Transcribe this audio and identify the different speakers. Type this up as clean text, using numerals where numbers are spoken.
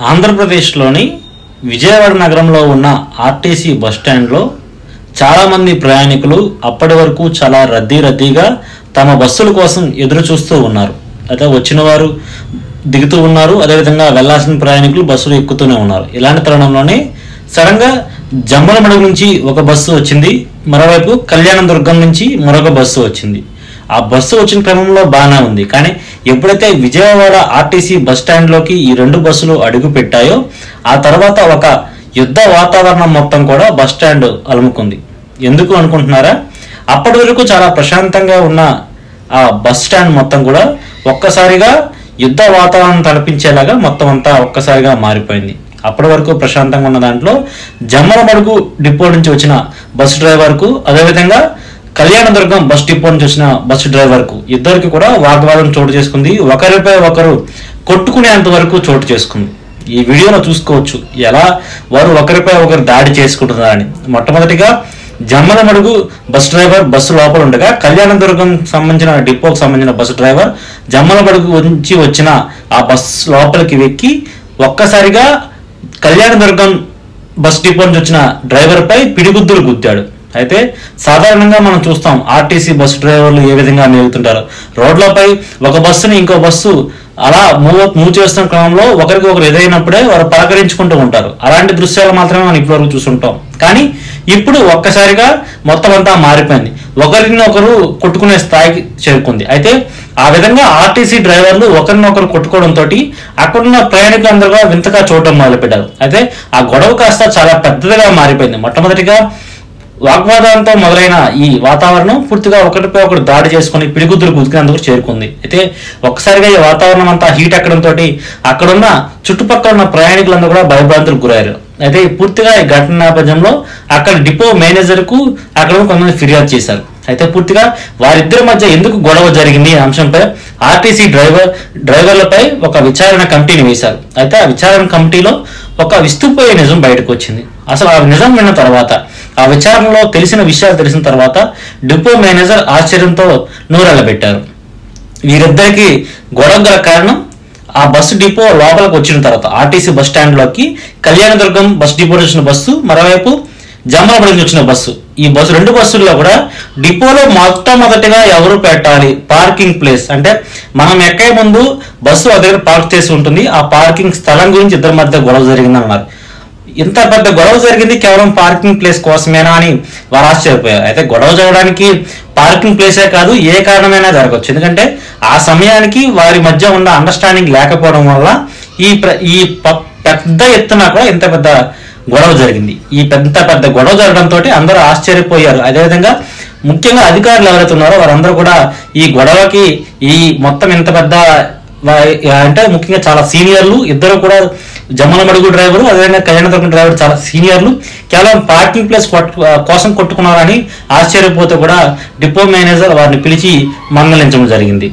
Speaker 1: ఆంధ్రప్రదేశ్లోని విజయవాడ నగరంలో ఉన్న ఆర్టీసీ బస్టాండ్లో చాలామంది ప్రయాణికులు అప్పటి వరకు చాలా రద్దీగా తమ బస్సుల కోసం ఎదురు చూస్తూ ఉన్నారు. అయితే వచ్చిన వారు దిగుతూ ఉన్నారు, అదేవిధంగా వెళ్లాల్సిన ప్రయాణికులు బస్సులు ఎక్కుతూనే ఉన్నారు. ఇలాంటి తరుణంలోనే సడన్గా జమ్మలమడుగు నుంచి ఒక బస్సు వచ్చింది, మరోవైపు కళ్యాణదుర్గం నుంచి మరొక బస్సు వచ్చింది. ఆ బస్సు వచ్చిన క్రమంలో బాగానే ఉంది, కానీ ఎప్పుడైతే విజయవాడ ఆర్టీసీ బస్ స్టాండ్లోకి ఈ రెండు బస్సులు అడుగు పెట్టాయో ఆ తర్వాత ఒక యుద్ధ వాతావరణం మొత్తం కూడా బస్ స్టాండ్ అలుముకుంది. ఎందుకు అనుకుంటున్నారా? అప్పటి వరకు చాలా ప్రశాంతంగా ఉన్న ఆ బస్ స్టాండ్ మొత్తం కూడా ఒక్కసారిగా యుద్ధ వాతావరణం తలపించేలాగా మొత్తం అంతా ఒక్కసారిగా మారిపోయింది. అప్పటి వరకు ప్రశాంతంగా ఉన్న దాంట్లో జమ్మలమడుగు డిపో నుంచి వచ్చిన బస్సు డ్రైవర్కు, అదేవిధంగా కళ్యాణదుర్గం బస్ డిపో నుంచి వచ్చిన బస్సు డ్రైవర్కు ఇద్దరికి కూడా వాగ్వాదం చోటు చేసుకుంది. ఒకరిపై ఒకరు కొట్టుకునేంత వరకు చోటు చేసుకుంది. ఈ వీడియోలో చూసుకోవచ్చు ఎలా వారు ఒకరిపై ఒకరు దాడి చేసుకుంటున్నారని. మొట్టమొదటిగా జమ్మలమడుగు బస్ డ్రైవర్ బస్సు లోపల ఉండగా కళ్యాణదుర్గం సంబంధించిన డిపోకు సంబంధించిన బస్సు డ్రైవర్ జమ్మలమడుగు నుంచి వచ్చిన ఆ బస్ లోపలికి వెక్కి ఒక్కసారిగా కళ్యాణదుర్గం బస్ డిపో నుంచి వచ్చిన డ్రైవర్ పై పిడిగుద్దులు గుద్దాడు. అయితే సాధారణంగా మనం చూస్తాం ఆర్టీసీ బస్సు డ్రైవర్లు ఏ విధంగా మేలుతుంటారు. రోడ్లపై ఒక బస్సుని ఇంకో బస్సు అలా మూవ్ చేస్తున్న క్రమంలో ఒకరికి ఒకరు ఎదురైనప్పుడే వారు పలకరించుకుంటూ ఉంటారు. అలాంటి దృశ్యాలు మాత్రమే మనం ఇప్పటివరకు చూస్తుంటాం. కానీ ఇప్పుడు ఒక్కసారిగా మొత్తం అంతా మారిపోయింది, ఒకరిని ఒకరు కొట్టుకునే స్థాయికి చేరుకుంది. అయితే ఆ విధంగా ఆర్టీసీ డ్రైవర్లు ఒకరినొకరు కొట్టుకోవడంతో అక్కడున్న ప్రయాణికులందరూ కూడా వింతగా చూడడం మొదలుపెట్టారు. అయితే ఆ గొడవ కాస్త చాలా పెద్దదిగా మారిపోయింది. మొట్టమొదటిగా వాగ్వాదంతో మొదలైన ఈ వాతావరణం పూర్తిగా ఒకరిపై ఒకరు దాడి చేసుకుని పిడిగుద్దులు గుద్దుకునేందుకు చేరుకుంది. అయితే ఒక్కసారిగా ఈ వాతావరణం అంతా హీట్ ఎక్కడంతో అక్కడున్న చుట్టుపక్కల ఉన్న ప్రయాణికులందరూ కూడా భయభ్రాంతులకు గురయ్యారు. అయితే పూర్తిగా ఈ ఘటన నేపథ్యంలో అక్కడ డిపో మేనేజర్కు అక్కడ కొంతమంది ఫిర్యాదు చేశారు. అయితే పూర్తిగా వారిద్దరి మధ్య ఎందుకు గొడవ జరిగింది అనే అంశంపై ఆర్టీసీ డ్రైవర్లపై ఒక విచారణ కమిటీని వేశారు. అయితే ఆ విచారణ కమిటీలో ఒక విస్తుపోయే నిజం బయటకు వచ్చింది. అసలు ఆ నిజం విన్న తర్వాత, ఆ విచారణలో తెలిసిన విషయాలు తెలిసిన తర్వాత డిపో మేనేజర్ ఆశ్చర్యంతో నూరెళ్లబెట్టారు. వీరిద్దరికి గొడవ గల కారణం ఆ బస్సు డిపో లోపలికి వచ్చిన తర్వాత ఆర్టీసీ బస్ స్టాండ్లోకి కళ్యాణదుర్గం బస్ డిపో వచ్చిన బస్సు, మరోవైపు జమ్మలమడుగు వచ్చిన బస్సు, ఈ బస్సు రెండు బస్సుల్లో కూడా డిపోలో మొట్టమొదటిగా ఎవరు పెట్టాలి పార్కింగ్ ప్లేస్ అంటే మనం ఎక్కే ముందు బస్సు ఆ దగ్గర పార్క్ చేసి ఉంటుంది. ఆ పార్కింగ్ స్థలం గురించి ఇద్దరి మధ్య గొడవ జరిగింది అన్నారు. ఇంత పెద్ద గొడవ జరిగింది కేవలం పార్కింగ్ ప్లేస్ కోసమేనా అని వారు ఆశ్చర్యపోయారు. అయితే గొడవ జరగడానికి పార్కింగ్ ప్లేసే కాదు, ఏ కారణమైనా జరగవచ్చు. ఎందుకంటే ఆ సమయానికి వారి మధ్య ఉన్న అండర్స్టాండింగ్ లేకపోవడం వల్ల ఈ పెద్ద ఎత్తున కూడా ఇంత పెద్ద గొడవ జరిగింది. ఈ పెద్ద గొడవ జరగడంతో అందరూ ఆశ్చర్యపోయారు. అదేవిధంగా ముఖ్యంగా అధికారులు ఎవరైతే ఉన్నారో వారందరూ కూడా ఈ గొడవకి ఈ మొత్తం ఇంత పెద్ద అంటే ముఖ్యంగా చాలా సీనియర్లు ఇద్దరు కూడా జమ్మలమడుగు డ్రైవరు, అదేవిధంగా కళ్యాణదుర్గం డ్రైవర్ చాలా సీనియర్లు కేవలం పార్కింగ్ ప్లేస్ కోసం కొట్టుకున్నారని ఆశ్చర్యపోతే కూడా డిపో మేనేజర్ వారిని పిలిచి మందలించడం జరిగింది.